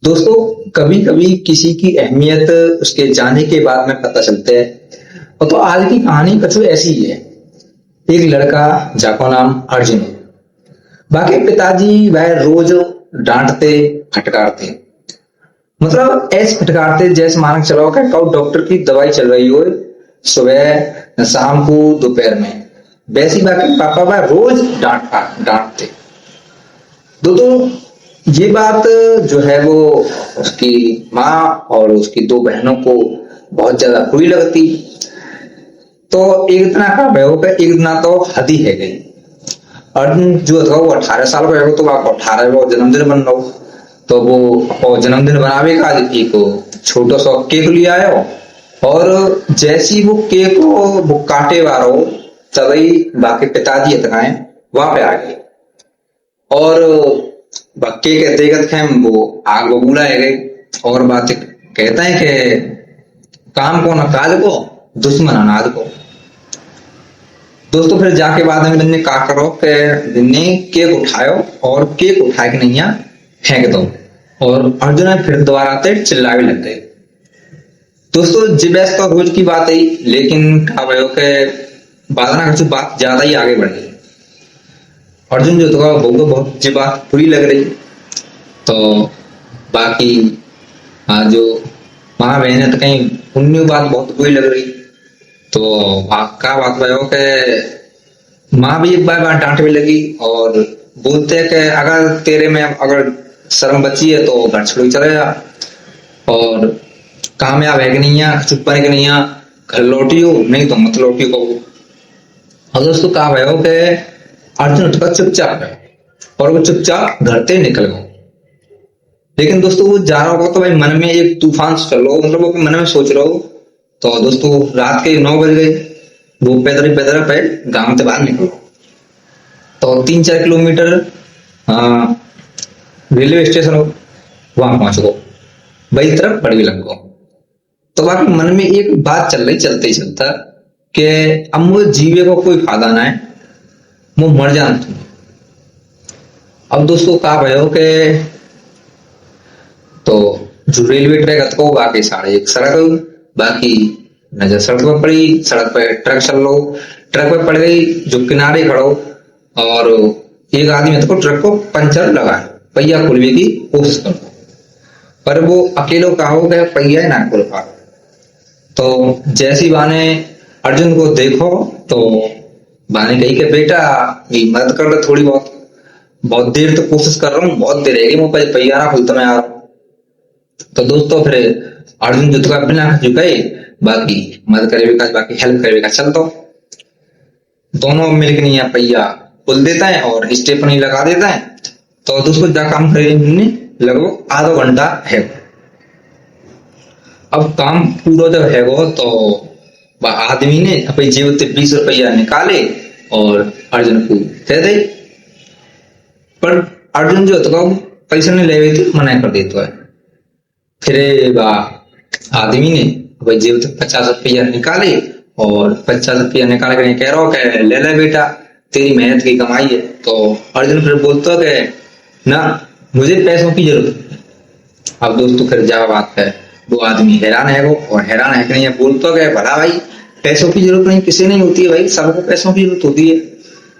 दोस्तों, कभी कभी किसी की अहमियत उसके जाने के बाद में पता चलता है। और तो आज की कहानी कछु ऐसी ही है। एक लड़का जाको नाम अर्जुन। बाकी पिताजी वह रोज डांटते फटकारते, मतलब ऐसे फटकारते जैसे मानक चलाओ कि कौ डॉक्टर की दवाई चल रही हो, सुबह शाम को दोपहर में। वैसी बाकी पापा वह रोज डांटते। दोस्तों, ये बात जो है वो उसकी माँ और उसकी दो बहनों को बहुत ज्यादा बुरी लगती। तो एक दिन का भयो पे एक दिन तो हदी है गई। अर्जुन जो था वो 18 साल का है, तो वो 18वां जन्मदिन बन रहा। तो वो जन्मदिन बनावे का एक छोटा सा केक ले आयो। और जैसी वो केक वो काटे वारो, तभी बाकी पिताजी इतना है वहां पे आ गए। और बक्के के देखत हैं वो आग बबूला है गई। और बात कहता है कि काम को न काज को, दुश्मन अनाज को। दोस्तों, फिर जाके बाद में ने का करो कि ने केक उठायो और केक उठा के नहीं फेंक दो। और अर्जुन फिर दोबारा आते चिल्लावे लग गए। दोस्तों, जिबैस तो रोज की बात है, लेकिन क्या भयो के बादना कुछ बात ज्यादा ही आगे बढ़ गई। अर्जुन जो था वो बहुत जी बात बुरी लग रही। तो बाकी जो माँ बहन है तो कहीं उन्नी बात बहुत बुरी लग रही। तो का बात भयो के माँ भी एक बार डांट भी लगी और बोलते हैं कि अगर तेरे में अगर शर्म बची है तो घर छोड़ चले जा, और कामयाब है कि नहीं है, चुप है कि नहीं है, घर लौटियो, नहीं तो मत लौटियो कहो। और दोस्तों, कहा भयो के अर्जुन उठकर चुपचाप है और वो चुपचाप घर से निकल गए। लेकिन दोस्तों, वो जा रहा होगा तो भाई मन में एक तूफान चल रहा हो, मतलब वो मन में सोच रहा हो। तो दोस्तों, रात के 9 बज गए। वो पैदल पैदल पे गांव से बाहर निकलो। तो 3-4 किलोमीटर रेलवे स्टेशन हो, वहां पहुंच गो, वही तरफ बड़ी लग गो। तो बाकी मन में एक बात चल रही, चलते ही चलता कि अब मुझे जीवे को कोई फायदा ना है, वो मर जान तुम। अब दोस्तों, कहा भयो के तो जो रेलवे ट्रैक अथको बाकी साढ़े एक सड़क, बाकी नजर सड़क पर पड़ी। सड़क पर ट्रक चल लो, ट्रक पर पड़ गई जो किनारे खड़ो। और एक आदमी तो ट्रक को पंचर लगा, पहिया खुलने की कोशिश करो, पर वो अकेलो का हो गया, पहिया ना खुल पा। तो जैसी बाने अर्जुन को देखो तो बाने कही के बेटा ये मदद कर लो थोड़ी बहुत, बहुत देर तो कोशिश कर रहा हूँ, बहुत देर रहेगी, मुझे पहिया ना खुलता मैं आ रहा हूँ। तो दोस्तों, फिर अर्जुन जो तो बिना झुकाए बाकी मदद करेगा, बाकी हेल्प करेगा। चल तो दोनों मिलकर नहीं पहिया खोल देता है और स्टेपनी लगा देता है। तो दोस्तों, जा काम करे लगभग आधा घंटा है। अब काम पूरा जब है वो तो आदमी ने अपनी जेब से 20 रुपया निकाले और अर्जुन को दे दे। पर अर्जुन जो तो पैसे नहीं ले थे, मना कर देता है। फिर आदमी ने भाई जेब से 50 रुपया निकाले और 50 रुपया निकाल कर कह रहा हो कि ले ले बेटा, तेरी मेहनत की कमाई है। तो अर्जुन फिर बोलता है कि ना, मुझे पैसों की जरूरत है। अब दोस्तों, फिर जब बात है वो आदमी हैरान है, वो और हैरान है कि नहीं, बोलता है भला भाई पैसों की जरूरत नहीं किसी नहीं होती है भाई, सबको पैसों की जरूरत होती है।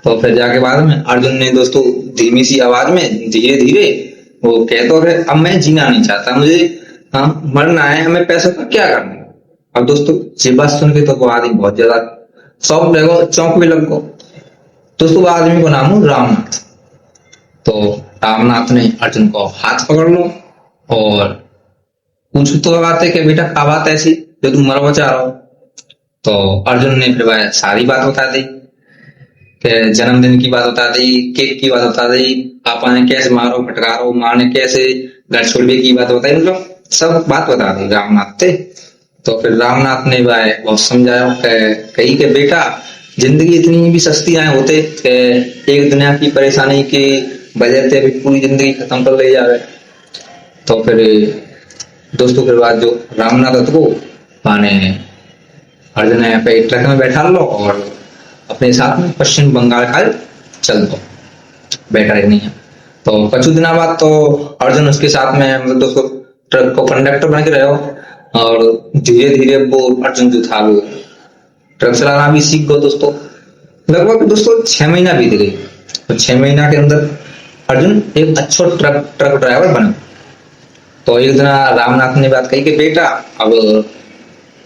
तो फिर जाके बाद में अर्जुन ने दोस्तों धीमी सी आवाज में धीरे धीरे वो कहता है अब मैं जीना नहीं चाहता, मुझे मरना है, हमें पैसों का क्या करना है। अब दोस्तों, ये बात सुन के तो वो आदमी बहुत ज्यादा शौक लगो, चौंक भी लगो। दोस्तों, वो आदमी को नाम हो रामनाथ। तो रामनाथ ने अर्जुन को हाथ पकड़ लो और पूछ तो बात है कि बेटा क्या बात ऐसी जो तुम मरवा चाह रहा हो। तो अर्जुन ने फिर वह सारी बात बता दी कि जन्मदिन की बात बता दी, केक की बात बता दी, पापा ने कैसे मारो फटकारो, माँ ने कैसे घर छोड़ने की बात बताई, मतलब सब बात बता दी रामनाथ थे। तो फिर रामनाथ ने वह बहुत समझाया कही के बेटा जिंदगी इतनी भी सस्ती आए होते कि एक दुनिया की परेशानी की वजह से भी पूरी जिंदगी खत्म कर ले जावे। तो फिर दोस्तों, फिर बाद जो रामनाथ को माने अर्जुन ने पे ट्रक में बैठा लो और अपने साथ में पश्चिम बंगाल का चल दो, बैठा नहीं है। तो कुछ दिनों बाद तो अर्जुन उसके साथ में मतलब दोस्तों ट्रक को कंडक्टर बन के रहे हो, और धीरे धीरे वो अर्जुन जो था वो ट्रक चलाना भी सीख गयो दोस्तों। लगभग दोस्तों 6 महीना बीत गए, तो 6 महीना के अंदर अर्जुन एक अच्छा ट्रक ड्राइवर बना। तो एक दिन रामनाथ ने बात कही कि बेटा अब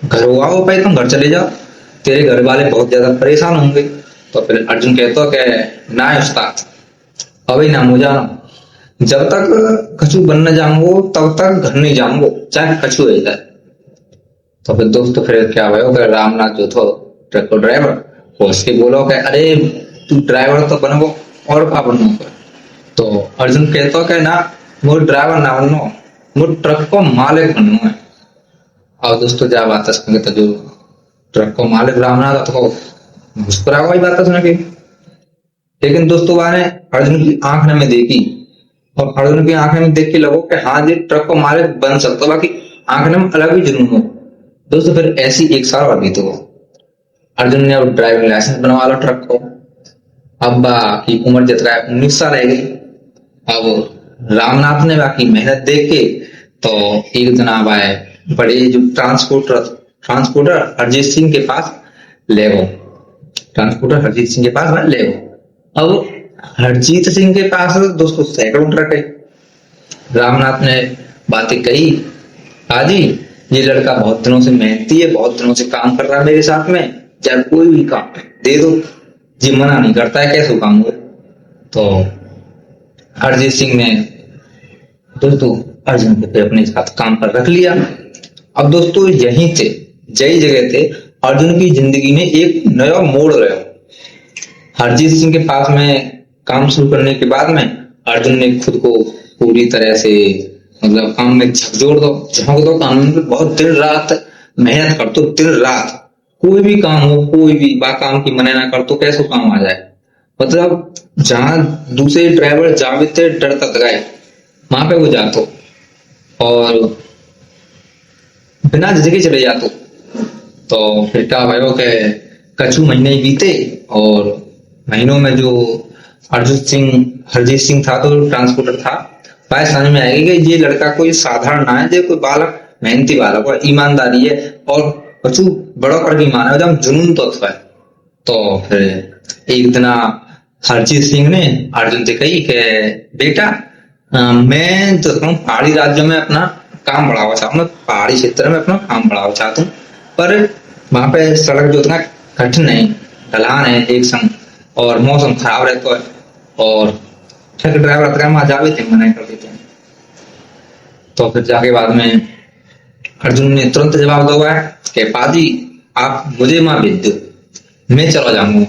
घर आओ, भाई तुम घर चले जाओ, तेरे घर वाले बहुत ज्यादा परेशान होंगे। तो फिर अर्जुन कहता कि ना उस्ताद, अभी ना हो जाना, जब तक कछु बन न जाऊंगो तब तक घर नहीं जाऊंगो, चाहे कछु हो जाए। तो फिर दोस्तों फिर क्या हुआ, रामनाथ जो था ट्रक को ड्राइवर, वो उसके बोलो कि अरे तू ड्राइवर तो बनो और क्या बनो। तो अर्जुन कहता कि ना, वो ड्राइवर ना बनो, वो ट्रक को मालिक बनना है। और दोस्तों जब बात सुन तो जो ट्रक को मालिक रामनाथ तो मुस्कुरा हुआ बात सुन के। लेकिन दोस्तों ने अर्जुन की आंख में देखी, और अर्जुन की आंख में देख के लगो कि हाँ जी ट्रक को मालिक बन सकता, बाकी आंख में अलग ही जुनून हो। दोस्तों फिर ऐसी 1 साल और बीत गो। अर्जुन ने अब ड्राइविंग लाइसेंस बनवा लो ट्रक को। अब की उम्र जितना 19 साल है गई। अब रामनाथ ने बाकी मेहनत देख के तो एक दिन अब आए बड़े जो ट्रांसपोर्टर हरजीत सिंह के पास ले गो। ट्रांसपोर्टर हरजीत सिंह के पास ले गो। अब हरजीत सिंह के पास दोस्तों सैकड़ों ट्रक है। रामनाथ ने बातें कही, हाजी ये लड़का बहुत दिनों से मेहनती है, बहुत दिनों से काम कर रहा है मेरे साथ में, चाहे कोई भी काम दे दो, जी मना नहीं करता है, कैसे काम हो। तो हरजीत सिंह ने दोस्तों अर्जुन को अपने साथ काम पर रख लिया। अब दोस्तों यही जगह थे अर्जुन की जिंदगी में एक नया मोड़ रहा। हरजीत सिंह के पास में काम शुरू करने के बाद में अर्जुन ने खुद को पूरी तरह से मतलब काम में झोंक दो काम में, बहुत दिन रात मेहनत कर दो, दिन रात कोई भी काम हो, कोई भी काम की मना ना कर तो कैसे काम आ जाए। मतलब जहां दूसरे ड्राइवर जावे थे डरता गए, वहां पे वो जातो और बिना झिझके चले जातो। तो फिर क्या भयो के कछु महीने ही बीते, और महीनों में जो हरजीत सिंह था तो ट्रांसपोर्टर था, बात समझ में आएगी कि ये लड़का कोई साधारण ना है, ये कोई बालक मेहनती बालक है, ईमानदारी है और कछु बड़ा कर भी माना एकदम जुनून तो है। तो फिर एक दिन हरजीत सिंह ने अर्जुन से कही कि बेटा मैं तो पहाड़ी राज्यों में अपना काम बढ़ावा चाहता हूँ, पहाड़ी क्षेत्र में अपना काम बढ़ावा चाहता हूँ, पर वहां पे सड़क जो उतना कठिन है, ढलान है एक संग, और मौसम खराब रहता है, और ट्रक ड्राइवर वहां जावे थे मना कर देते हैं। तो फिर जाके बाद में अर्जुन ने तुरंत जवाब दिया कि पाजी आप मुझे वहां भेज दो, मैं चला जाऊंगा।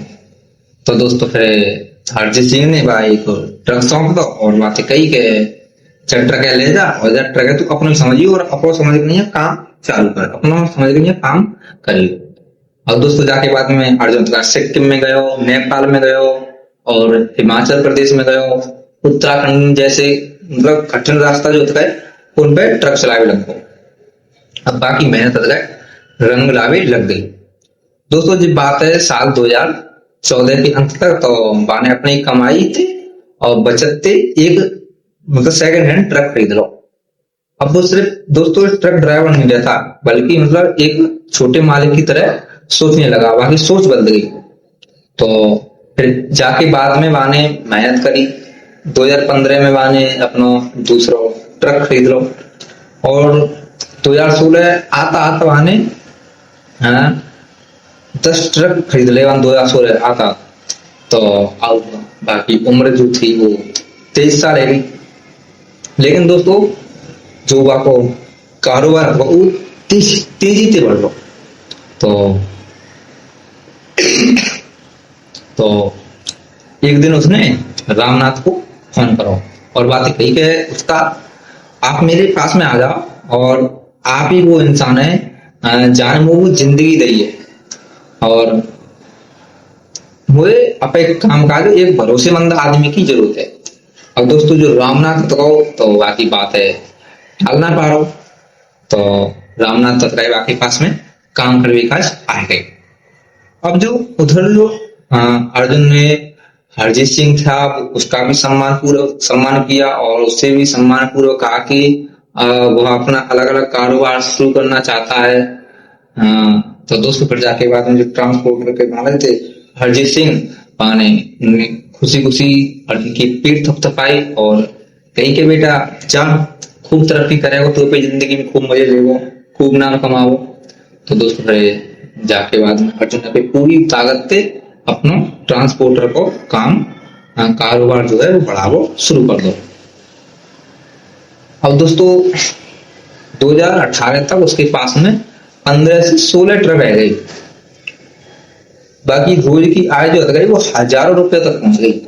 तो दोस्तों फिर हरजीत सिंह ने भाई को ट्रक सौंप दो और बातें कही कि चल ट्रक है ले जा, और जब ट्रक है तो अपने समझिए और अपना समझ नहीं है काम चालू कर, अपना समझ नहीं है काम करिए। और दोस्तों जाके बाद में अर्जुन सिक्किम में गयो, नेपाल में गयो, और हिमाचल प्रदेश में गयो, उत्तराखंड जैसे मतलब कठिन रास्ता जो होता है उन पे ट्रक चलावे लग गए। अब बाकी मेहनत रंग लावे लग गई। दोस्तों जब बात है साल 2014 के अंत तक, तो बाने अपनी कमाई थे और बचत थे एक मतलब सेकंड हैंड ट्रक खरीद लो। अब वो सिर्फ दोस्तों ट्रक ड्राइवर नहीं रहता, बल्कि मतलब एक छोटे मालिक की तरह सोचने लगा, बाकी सोच बदल गई। तो फिर जाके बाद में बाने मेहनत करी, 2015 में बाने अपना दूसरा ट्रक खरीद लो, और 2016 आता बाने 10 ट्रक खरीद ले 2016 आता। तो अब बाकी उम्र जो थी वो 23 साल है गई। लेकिन दोस्तों जो आपको कारोबार वो तेजी से बढ़ लो। तो एक दिन उसने रामनाथ को फोन करो और बात कही कि उसका आप मेरे पास में आ जाओ, और आप ही वो इंसान है जान वो जिंदगी दी है, और मुझे अब एक काम काज एक भरोसेमंद आदमी की जरूरत है। अब दोस्तों जो रामनाथ तो बाकी बात है टाल ना पा रहा। तो रामनाथ तत्काय बाकी पास में काम करने का आ गए। अब जो उधर जो अर्जुन ने हरजीत सिंह था, उसका भी सम्मान किया और उससे भी सम्मान पूर्वक कहा कि वह अपना अलग अलग कारोबार शुरू करना चाहता है। तो दोस्तों फिर जाके बाद में जो ट्रांसपोर्टर के मालिक थे हरजीत सिंह पाने खुशी खुशी अर्जुन की पीठ थपथपाई और कही के बेटा जा खूब तरक्की करेगा तो पे जिंदगी में खूब मजे लेगो, खूब नाम कमाओ। तो दोस्तों फिर जाके बाद में अर्जुन ने पूरी ताकत से अपना ट्रांसपोर्टर को कारोबार जो है वो बढ़ावो शुरू कर दो। अब दोस्तों 2018 तक उसके पास में 15 से 16 ट्रक रह गई। बाकी रोज की आय जो गई वो हजारों रुपए तक पहुंच गई।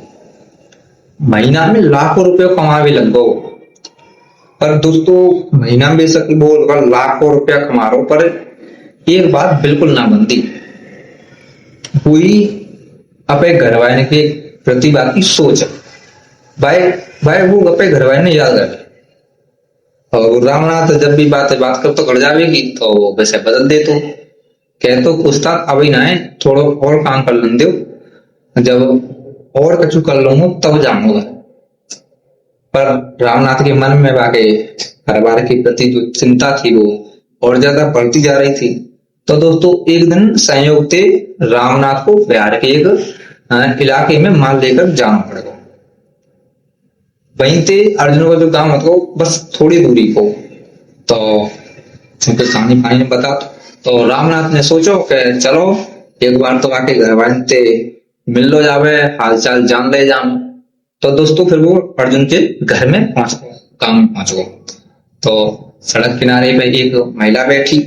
महीना में लाखों रुपए कमा भी लग गो। पर दोस्तों महीना में बेशक वो लाखों रुपया कमा रहा हो, पर एक बात बिल्कुल ना बनती, कोई अपने घर वाले के प्रति बात की सोच भाई भाई वो अपने घर वाले ने याद रखे। और रामनाथ जब भी बात कर तो घर जावेगी तो वैसे बदल दे तो कह तो उस्ताद अभी ना है, थोड़ा और काम कर लें दो, जब और कछु कर लूंगा तब जाऊंगा। पर रामनाथ के मन में वाकई परिवार के प्रति जो चिंता थी वो और ज्यादा बढ़ती जा रही थी। तो दोस्तों एक दिन संयोग से रामनाथ को बिहार के एक इलाके में माल लेकर जाना पड़ेगा। वहीं से अर्जुन का जो गांव मतलब बस थोड़ी दूरी को, तो क्योंकि कहानी भाई ने बता तो रामनाथ ने सोचो कि चलो एक बार तो आके घर वाले से मिल लो जावे, हाल चाल जान ले जाऊं। तो दोस्तों फिर वो अर्जुन के घर में गांव में पहुंच गए। तो सड़क किनारे पे एक महिला बैठी,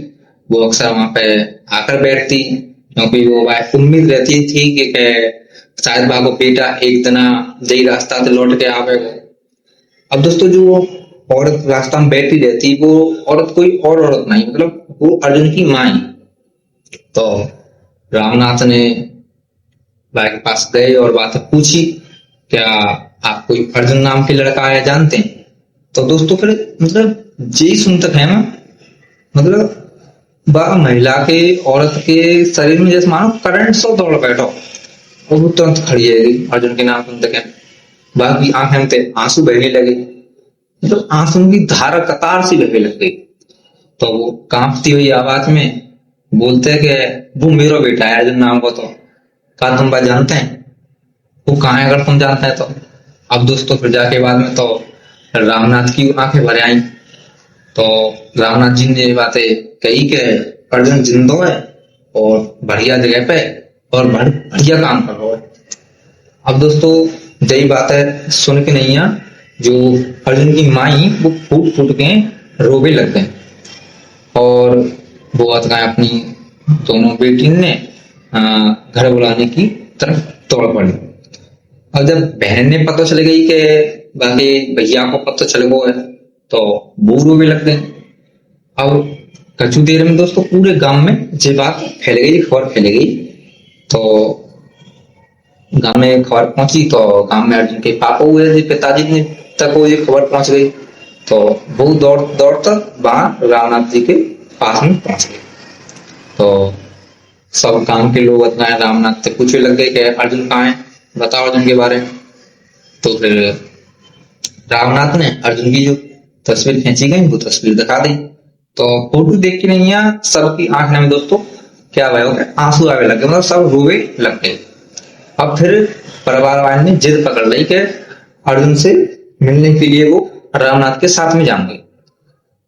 वो अक्सर वहां पे आकर बैठती क्योंकि वो उम्मीद रहती थी कि शायद बाबू बेटा एक दिन यही रास्ता से लौट के आवेगा। अब दोस्तों जो औरत रास्ता में बैठी रहती वो औरत कोई और औरत नहीं, मतलब वो अर्जुन की माँ ही। तो रामनाथ ने भाई के पास गए और बात पूछी, क्या आप कोई अर्जुन नाम के लड़का है जानते हैं? तो दोस्तों फिर मतलब जी सुन तक है ना, मतलब वह महिला के औरत के शरीर में जैसे मानो करंट सो दौड़ बैठो और वो तुरंत खड़ी है अर्जुन के नाम सुन तक। बाकी आंखें में आंसू बहने लगे, मतलब आंसू की धारा कतार सी बहने लग गई। तो वो कांपती हुई आवाज में बोलते कि वो मेरा बेटा है अर्जुन नाम को, तो क्या तुम बात जानते हैं वो कहाँ है? अगर तुम जानते हैं तो। अब दोस्तों फिर जाके बाद में तो रामनाथ की आंखें भर आई। तो रामनाथ जी ने बातें कही कि अर्जुन जिंदा है और बढ़िया जगह पे और बढ़िया काम कर रहा है। अब दोस्तों यही बात है सुन के नहीं है जो अर्जुन की माई वो फूट फूट के रोवे लग गए और वो अपनी दोनों बेटी ने घर बुलाने की तरफ दौड़ पड़ी। अब जब बहन ने पता चल गई कि बाकी भैया को पता चल गया है तो वो रोवे लग गए। अब कुछ देर में दोस्तों पूरे गांव में ये बात फैल गई, खबर फैल गई। तो गांव में खबर पहुंची तो गांव में अर्जुन के पापा हुए पिताजी ने तक वो ये खबर पहुंच गई। तो वो दौड़ तक वहां रामनाथ जी के पास में पहुंच गए। तो सब गांव के लोग अपना रामनाथ से पूछने लग गए कि अर्जुन कहाँ है, बताओ अर्जुन के बारे में। तो फिर रामनाथ ने अर्जुन की जो तस्वीर खींची गई वो तस्वीर दिखा दी। तो फोटो देख के नहीं सबकी आंख में दोस्तों क्या भाई हो गया, आंसू आवे लगे, मतलब सब रोवे लग गए। अब फिर परिवार वाले ने जिद पकड़ ली कि अर्जुन से मिलने के लिए वो रामनाथ के साथ में जाएंगे।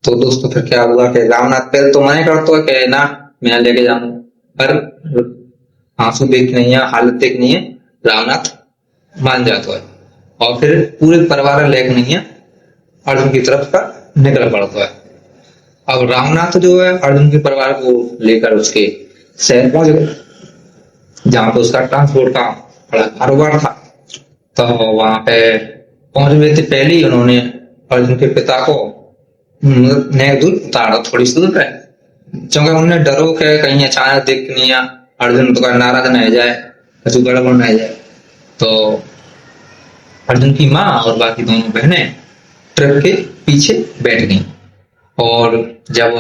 तो दोस्तों फिर क्या हुआ कि रामनाथ पहले तो मना करता है कि ना मैं लेके जाऊंगा, पर आंसू देख नहीं है, हालत देख नहीं है, रामनाथ मान जाता है और फिर पूरे परिवार लेके नहीं है अर्जुन की तरफ का निकल पड़ता है। अब रामनाथ जो है अर्जुन के परिवार को लेकर उसके शहर पहुंच गए जहां पे उसका ट्रांसपोर्ट का बड़ा कारोबार था। तो वहां पे पहुंच गए थे पहले ही उन्होंने अर्जुन के पिता को नेक दूर उतारा थोड़ी सी दूर पे, क्योंकि उन्होंने डरो के कहीं अचानक देख नहीं आ अर्जुन तो नाराज न हो जाए, कुछ गड़बड़ न हो जाए। तो अर्जुन की माँ और बाकी दोनों बहनें ट्रक के पीछे बैठ गई और जब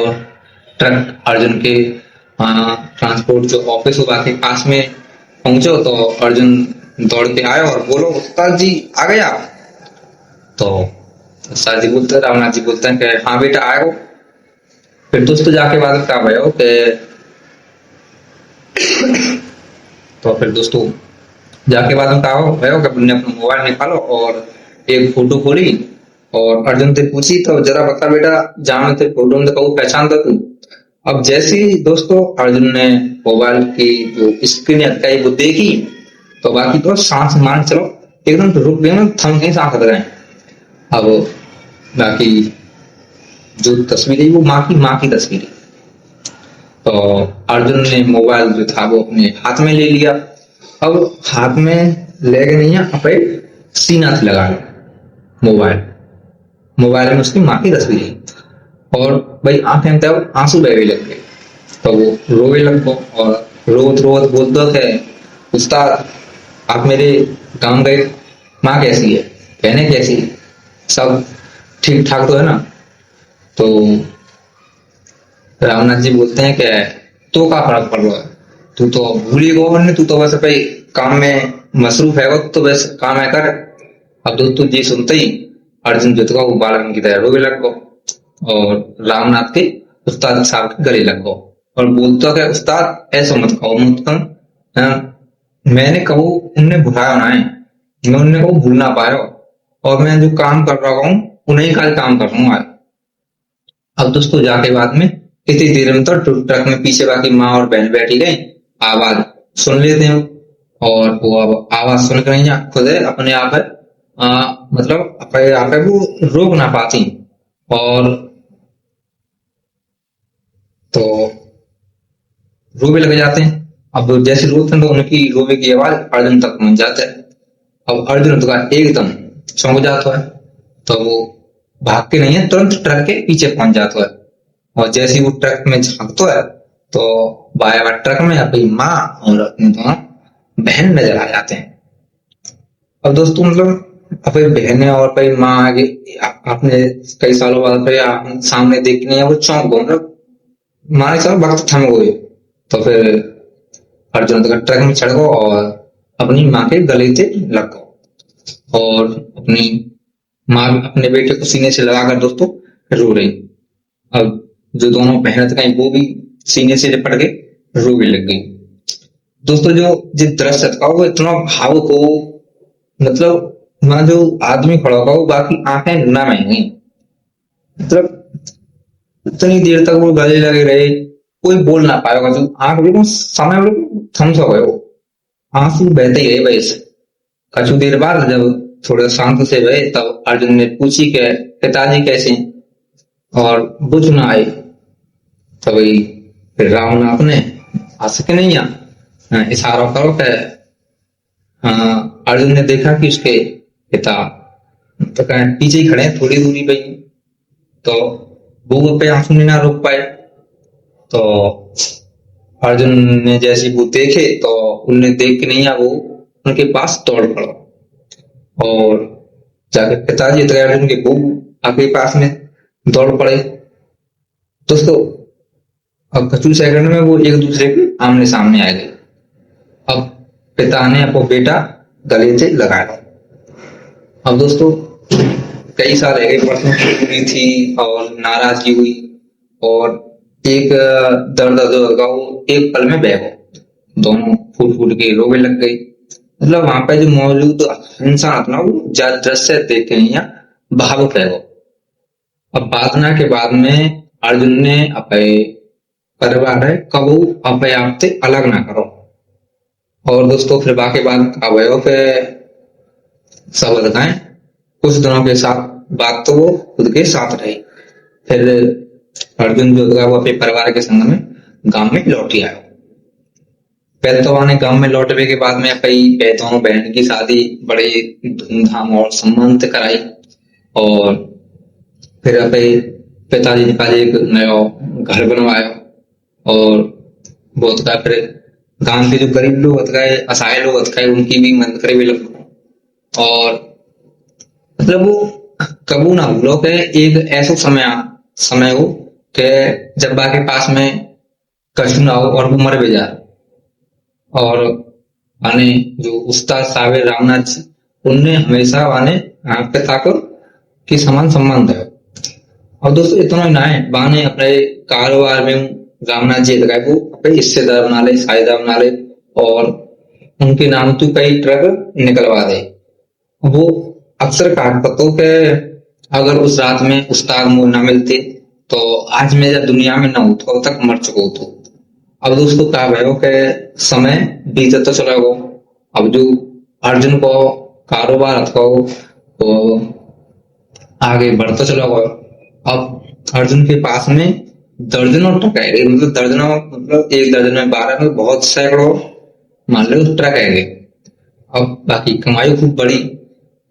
ट्रक अर्जुन के ट्रांसपोर्ट जो ऑफिस होगा के पास में पहुंचो तो अर्जुन दौड़ के आए और बोलो उस्ताद जी आ गया। तो उस्ताद जी बोलते रामनाथ जी बोलते हैं कि हाँ बेटा आया हो। फिर दोस्तों जाके बाद क्या भयो कि तो फिर दोस्तों जाके बाद में कहा भयो कि अपने अपना मोबाइल निकालो और एक फोटो खोली और अर्जुन से पूछी तो जरा बता बेटा जहां थे फोटो में कहूँ पहचान दो तू। अब जैसे ही दोस्तों अर्जुन ने मोबाइल की जो स्क्रीन अटकाई वो देखी तो बाकी तो सांस मान चलो एकदम तो रुक गए ना, थम गए, सांस अटक गए। अब बाकी जो तस्वीर है वो माँ की तस्वीर है। तो अर्जुन ने मोबाइल जो था वो अपने हाथ में ले लिया। अब हाथ में ले गए नहीं है, अपने सीना से लगा लो मोबाइल। मोबाइल में उसकी माँ की तस्वीर है और भाई आंखें तब आंसू बहने लग गए। तो वो रोए लग गो और रोत रोत बोलते थे उस्ताद आप मेरे गांव गए, माँ कैसी है, बहने कैसी है, सब ठीक ठाक तो है ना। तो रामनाथ जी बोलते हैं कि तो का फर्क पड़ रहा है, तू तो भूल ही गो, तू तो बस भाई काम में मसरूफ है, वक्त तो बस काम है कर। अब दोस्तों जी सुनते ही अर्जुन जो था वो बालक की तरह रोवे लग गो और रामनाथ के उस्ताद साहब के गले लग गो और बोलता है उस्ताद ऐसा मत कहो, मत कहो, मैंने कहो उनने भुलाया ना है, मैं उनने कहो भूल ना पाया और मैं जो काम कर रहा हूँ उन्हीं का काम कर रहा हूँ आज। अब दोस्तों जाके बाद में इतनी देर में तो ट्रक में पीछे बाकी माँ और बहन बैठी गई, आवाज सुन लेते हैं और वो अब आवाज सुन कर नहीं खुद है अपने आप है मतलब अपने आप है वो रोक ना पाती और तो रोवे लग जाते हैं। अब जैसे रोते हैं तो उनकी रोवे की आवाज अर्जुन तक पहुंच जाता है। अब अर्जुन तो एकदम चौंक जाता है तो वो भाग के नहीं है, तुरंत ट्रक के पीछे पहुंच जाता है और जैसे ही वो ट्रक में झांकता है तो बाया ट्रक में अपनी माँ और अपनी दोनों बहन नजर आ जाते हैं। अब दोस्तों मतलब अपनी बहनें और अपनी माँ आगे आपने कई सालों बाद फिर सामने देखने है वो चौंक गो, मतलब मारे साल वक्त थम गए। तो फिर अर्जुन तो ट्रक में चढ़ गो और अपनी माँ के गले से लग गो और अपनी माँ अपने बेटे को सीने से लगाकर दोस्तों रो रही। अब जो दोनों बहन कहीं वो भी सीने से लिपट के रोने लग गई। दोस्तों जो जिस दृश्य था वो इतना भावुक हो, मतलब वहां जो आदमी खड़ा होगा वो बाकी आंखें ना बह गई, मतलब इतनी देर तक वो गले लगे रहे, कोई बोल ना पाएगा, जो आंख बिल्कुल समय बिल्कुल थम सा गए, आंसू बहते ही रहे वैसे। कुछ देर बाद जब थोड़ा शांत से भय तब अर्जुन ने पूछी कि पिताजी कैसे हैं और बुझ ना आए। तभी फिर रामनाथ ने हंस के नहीं इशारा करो कि अर्जुन ने देखा कि उसके पिता तो पीछे ही खड़े हैं थोड़ी दूरी पे, तो वो पे आंसू नहीं ना रोक पाए। तो अर्जुन ने जैसे वो देखे तो उन्हें देख के नहीं वो उनके पास दौड़ पड़ा और जाके पिताजी तो अर्जुन के वो आपके पास में दौड़ पड़े। दोस्तों अब कुछ सेकंड में वो एक दूसरे के आमने सामने आ गए। अब पिता ने अपना बेटा गले से लगाया। अब दोस्तों कई साल रह गए, परसों हुई थी और नाराजगी हुई और एक दर्द जो होगा वो एक पल में बह गया, दोनों फूट फूट के रोवे लग गई। मतलब वहां पे जो मौजूद इंसान था वो दृश्य देख के नहीं भावुक है वो। अब बातना के बाद में अर्जुन ने अपने परिवार है कबू अपने आप से अलग ना करो और दोस्तों फिर बाकी बात अवयव पे सब बताएं कुछ दिनों के साथ बात तो वो खुद के साथ रही। फिर अर्जुन जो था वो अपने परिवार के संग में गांव में लौट आया। पैतवा ने गांव में लौटने के बाद में अपनी दोनों बहन की शादी बड़े धूमधाम और सम्मान से कराई और फिर अपने पिताजी ने पास एक नया घर बनवाया और बहुत का फिर गांव के जो गरीब लोग गए असहाय लोग गए उनकी भी मदद करे भी लग और मतलब वो कबू ना भूलो के एक ऐसा समय हो कि जब बाकी पास में कछु ना हो और वो मर भी जाए और आने जो उस्ताद साबिर रामनाथ जी उनने हमेशा आने आपके ताको कि समान सम्मान दे। और दोस्तों इतना ही ना है बाने अपने कारोबार में रामनाथ जी लगाए वो अपने हिस्सेदार बना ले, साझेदार बना ले और उनके नाम तो कई ट्रक निकलवा दे। वो अक्सर कहा करतो के अगर उस रात में उस्ताद मुझे ना मिलते तो आज मैं या दुनिया में ना होता अब तक मर चुका होता। अब दोस्तों क्या भयो के समय बीतता तो चला गो। अब जो अर्जुन को कारोबार अथवा तो आगे बढ़ता चला गया। अब अर्जुन के पास में दर्जनों ट्रक है, मतलब दर्जनों मतलब एक दर्जन में 12 में बहुत सैकड़ों मान लो ट्रक है। अब बाकी कमाई खूब बड़ी,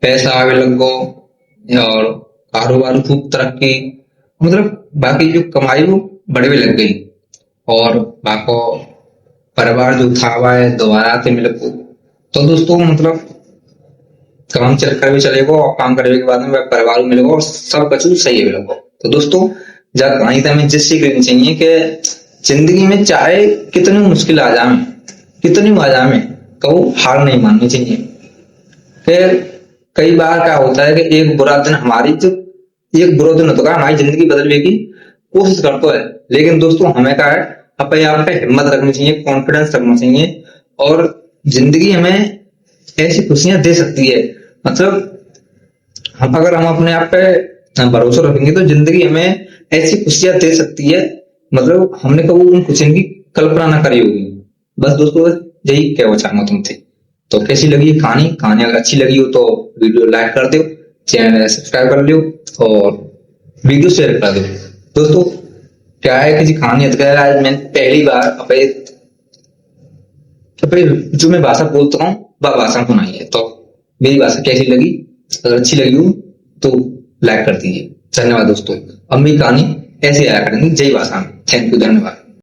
पैसा आवे लग गो और कारोबार खूब तरक्की, मतलब बाकी जो कमाई वो बढ़े लग गई और बाको परिवार जो था वह दोबारा आते मिल को। तो दोस्तों मतलब काम चल कर भी चलेगा और काम करने के बाद में वह परिवार को मिलेगा और सब कुछ सही मिलेगा। तो दोस्तों जब कहीं तो हमें जिस चीज करनी चाहिए कि जिंदगी में चाहे कितनी मुश्किल आ जाए, कितनी आ जाए, कबू हार नहीं माननी चाहिए। फिर कई बार क्या होता है कि एक बुरा दिन हमारी जो एक बुरा दिन होता है हमारी जिंदगी बदलने की कोशिश करता है, लेकिन दोस्तों हमें क्या है अपने आप पे हिम्मत रखनी चाहिए, कॉन्फिडेंस रखना चाहिए और जिंदगी हमें ऐसी खुशियां दे सकती है। मतलब हम अगर हम अपने आप पे भरोसा रखेंगे तो जिंदगी हमें ऐसी खुशियां दे सकती है, मतलब हमने कभी उन खुशियों की कल्पना ना करी होगी। बस दोस्तों यही कहना चाहूंगा तुमसे। तो कैसी लगी कहानी? कहानी अगर अच्छी लगी हो तो वीडियो लाइक कर दो, चैनल सब्सक्राइब कर लो और वीडियो शेयर कर दो। दोस्तों क्या है किसी कहानी आज मैंने पहली बार अपने जो मैं भाषा बोलता हूँ वह भाषा को नहीं है, तो मेरी भाषा कैसी लगी? अगर अच्छी लगी हो तो लाइक कर दीजिए। धन्यवाद दोस्तों। अब मेरी कहानी ऐसे आया करेंगी जय भाषा में। थैंक यू, धन्यवाद।